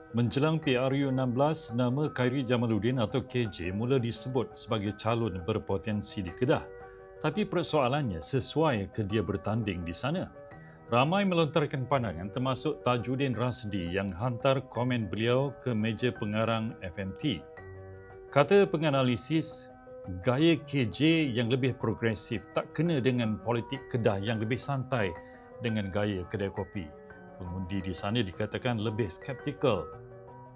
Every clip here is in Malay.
Menjelang PRU 16, nama Khairi Jamaluddin atau KJ mula disebut sebagai calon berpotensi di Kedah. Tapi persoalannya, sesuai ke dia bertanding di sana? Ramai melontarkan pandangan termasuk Tajuddin Rasdi yang hantar komen beliau ke meja pengarang FMT. Kata penganalisis, gaya KJ yang lebih progresif tak kena dengan politik Kedah yang lebih santai dengan gaya kedai kopi. Pengundi di sana dikatakan lebih skeptikal.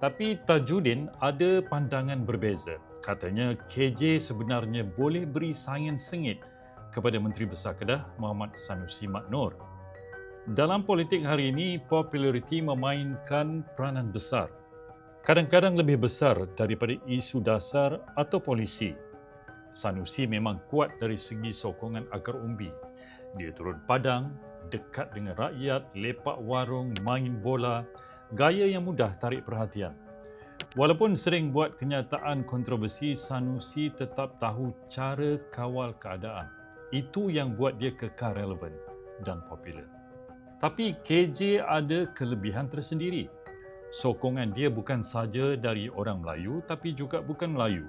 Tapi Tajuddin ada pandangan berbeza. Katanya KJ sebenarnya boleh beri saingan sengit kepada Menteri Besar Kedah Muhammad Sanusi Mat Noor. Dalam politik hari ini, populariti memainkan peranan besar. Kadang-kadang lebih besar daripada isu dasar atau polisi. Sanusi memang kuat dari segi sokongan akar umbi. Dia turun padang, dekat dengan rakyat, lepak warung, main bola, gaya yang mudah tarik perhatian. Walaupun sering buat kenyataan kontroversi, Sanusi tetap tahu cara kawal keadaan. Itu yang buat dia kekal relevan dan popular. Tapi KJ ada kelebihan tersendiri. Sokongan dia bukan saja dari orang Melayu tapi juga bukan Melayu.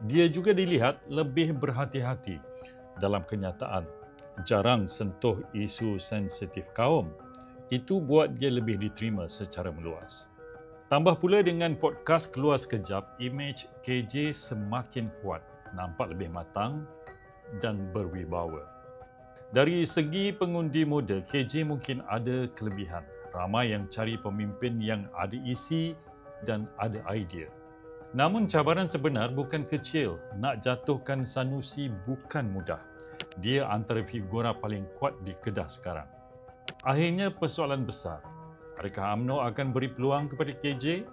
Dia juga dilihat lebih berhati-hati dalam kenyataan. Jarang sentuh isu sensitif kaum. Itu buat dia lebih diterima secara meluas. Tambah pula dengan podcast Keluar Sekejap, imej KJ semakin kuat, nampak lebih matang dan berwibawa. Dari segi pengundi muda, KJ mungkin ada kelebihan. Ramai yang cari pemimpin yang ada isi dan ada idea. Namun cabaran sebenar bukan kecil. Nak jatuhkan Sanusi bukan mudah. Dia antara figura paling kuat di Kedah sekarang. Akhirnya persoalan besar. Adakah UMNO akan beri peluang kepada KJ?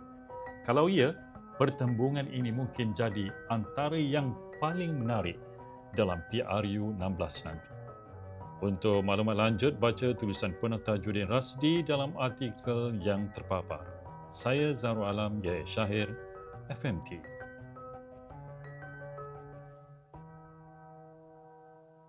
Kalau ya, pertembungan ini mungkin jadi antara yang paling menarik dalam PRU 16 nanti. Untuk maklumat lanjut, baca tulisan penuh Tajuddin Rasdi dalam artikel yang terpapar. Saya Zarul Alam Yahya Syahir, FMT.